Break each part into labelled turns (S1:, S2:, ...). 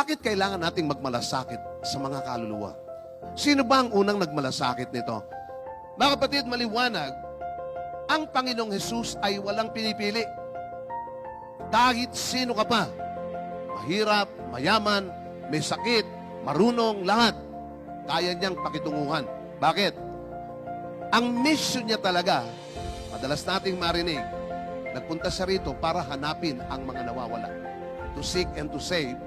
S1: Bakit kailangan nating magmalasakit sa mga kaluluwa? Sino ba ang unang nagmalasakit nito? Mga kapatid, maliwanag, ang Panginoong Hesus ay walang pinipili. Kahit sino ka pa, mahirap, mayaman, may sakit, marunong, lahat, kaya niyang pakitunguhan. Bakit? Ang mission niya talaga, madalas nating marinig, nagpunta siya rito para hanapin ang mga nawawala. To seek and to save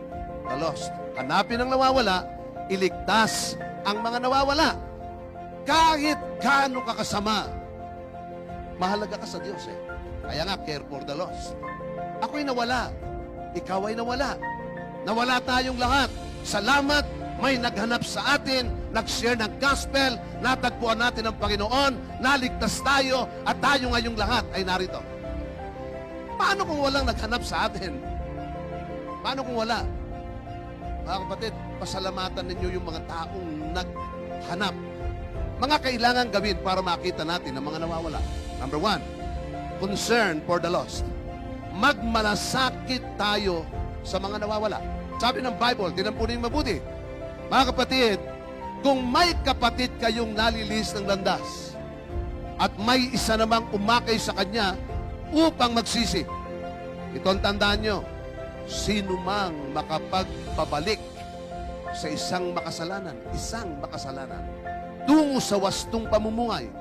S1: the lost. Hanapin ang nawawala, iligtas ang mga nawawala. Kahit gaano ka kasama, mahalaga ka sa Diyos eh. Kaya nga, care for the lost. Ako'y nawala. Ikaw ay nawala. Nawala tayong lahat. Salamat, may naghanap sa atin, nag-share ng gospel, natagpuan natin ang Panginoon, naligtas tayo, at tayo ngayong lahat ay narito. Paano kung walang naghanap sa atin? Paano kung wala? Mga kapatid, pasalamatan ninyo yung mga taong naghanap. Mga kailangan gawin para makita natin ang mga nawawala. Number 1, concern for the lost. Magmalasakit tayo sa mga nawawala. Sabi ng Bible, tinampunin mabuti. Mga kapatid, kung may kapatid kayong nalilis ng landas at may isa namang umakay sa kanya upang magsisi, ito ang tandaan nyo, sino mang makapagpabalik sa isang makasalanan tungo sa wastong pamumuhay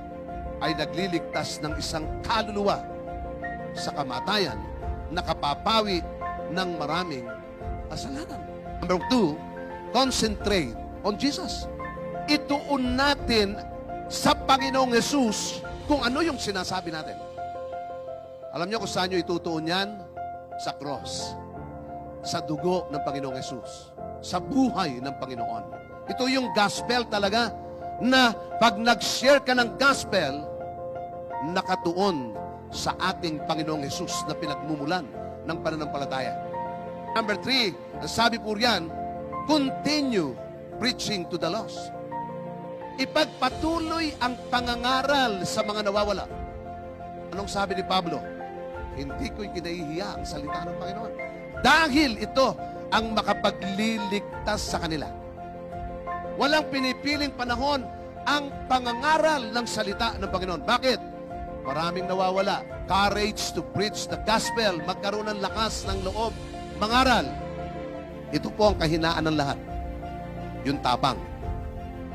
S1: ay nagliligtas ng isang kaluluwa sa kamatayan, nakapapawi ng maraming kasalanan. Number 2, concentrate on Jesus. Ituon natin sa Panginoong Hesus kung ano yung sinasabi natin. Alam niyo kung saan nyo itutuon yan? Sa cross. Sa dugo ng Panginoong Hesus. Sa buhay ng Panginoon. Ito yung gospel talaga na pag nag-share ka ng gospel, nakatuon sa ating Panginoong Hesus na pinagmumulan ng pananampalataya. Number 3, sabi po riyan, continue preaching to the lost. Ipagpatuloy ang pangangaral sa mga nawawala. Anong sabi ni Pablo? Hindi ko'y kinahihiya ang salita ng Panginoon. Dahil ito ang makapagliligtas sa kanila. Walang pinipiling panahon ang pangangaral ng salita ng Panginoon. Bakit? Maraming nawawala. Courage to preach the gospel. Magkaroon ng lakas ng loob. Mangaral. Ito po ang kahinaan ng lahat. Yung tapang.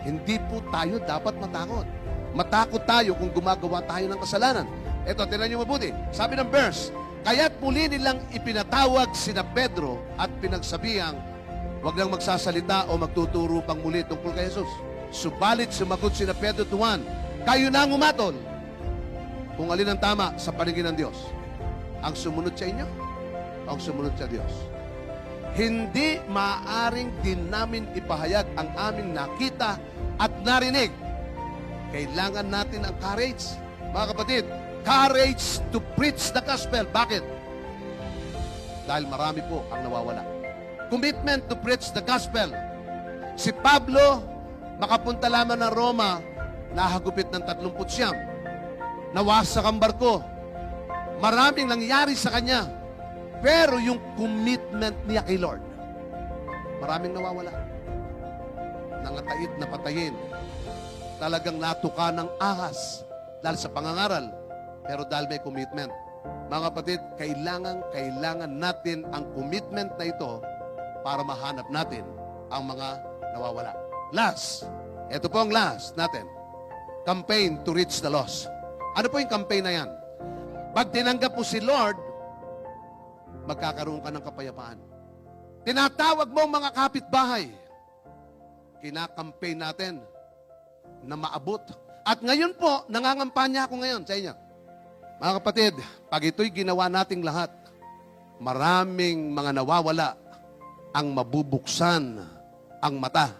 S1: Hindi po tayo dapat matakot. Matakot tayo kung gumagawa tayo ng kasalanan. Ito, tingnan niyo mabuti. Sabi ng verse, kaya't muli nilang ipinatawag sina Pedro at pinagsabihang, huwag lang magsasalita o magtuturo pang muli tungkol kay Jesus. Subalit sumagot sina Pedro to Juan, kayo na ang umatol kung alin ang tama sa paningin ng Diyos. Ang sumunod sa inyo o ang sumunod sa Diyos? Hindi maaaring din namin ipahayag ang aming nakita at narinig. Kailangan natin ang courage. Mga kapatid, courage to preach the gospel. Bakit? Dahil marami po ang nawawala. Commitment to preach the gospel. Si Pablo, makapunta lamang ng Roma, nahagupit ng 39. Nawasak ang barko. Maraming nangyari sa kanya. Pero yung commitment niya kay Lord, maraming nawawala. Nangatait na patayin. Talagang natuka ng ahas dahil sa pangangaral. Pero dahil may commitment. Mga kapatid, kailangan natin ang commitment na ito para mahanap natin ang mga nawawala. Last, ito po ang last natin. Campaign to reach the lost. Ano po yung campaign na yan? Pag tinanggap mo si Lord, magkakaroon ka ng kapayapaan. Tinatawag mo mga kapitbahay. Kinakampaign natin na maabot. At ngayon po, nangangampanya ako ngayon sa inyo. Mga kapatid, pag ito'y ginawa nating lahat, maraming mga nawawala ang mabubuksan ang mata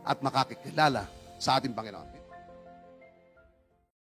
S1: at makakikilala sa ating Panginoon.